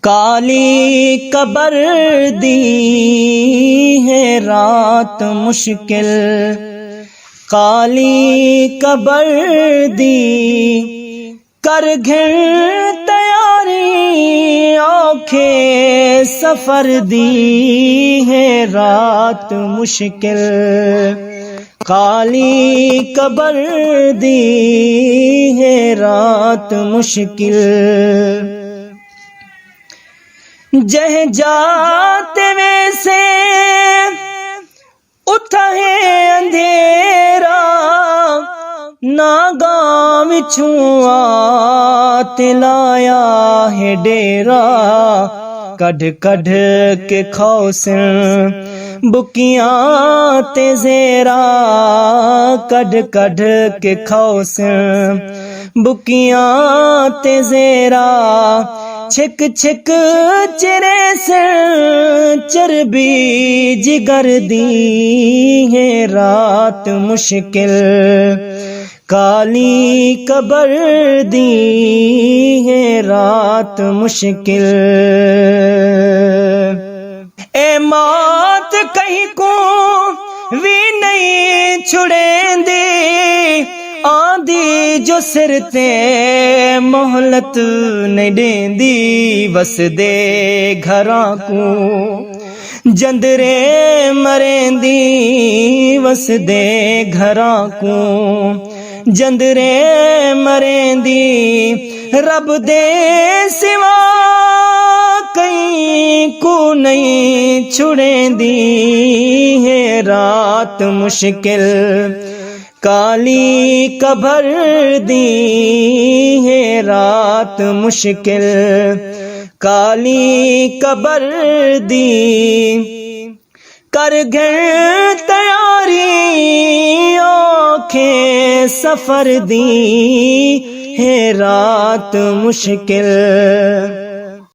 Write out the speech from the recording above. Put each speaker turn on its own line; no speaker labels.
کالی قبر دی ہے رات مشکل، کالی قبر دی کر گھر تیاری، اوکھے سفر دی ہے رات مشکل، کالی قبر دی ہے رات مشکل۔ جہ جاتے ویسے اٹھا ہے اندھیرا، ناگاہ وچوں آت لایا ہے ڈیرا، کڈھ کڈھ کے کھوسن بکیاں تے زیرا، کڈھ کڈھ کے کھوسن بکیاں تے زیرا، چھک چھک چرے سے چربی جگر دی ہے رات مشکل، کالی قبر دی ہے رات مشکل۔ اے موت کہیں کو وی نہیں چھڑیں دی، آندی جو سر تے مہلت نہیں دین دی، وس دے گھراں کو جندرے مرین دی، وس دے گھراں کو جندرے مرین دی، رب دے سوا کہیں کو نہیں چھڑیں دی ہے رات مشکل، کالی قبر دی ہے رات مشکل، کالی قبر دی کر گھر تیاری، اوکھے سفر دی ہے رات مشکل۔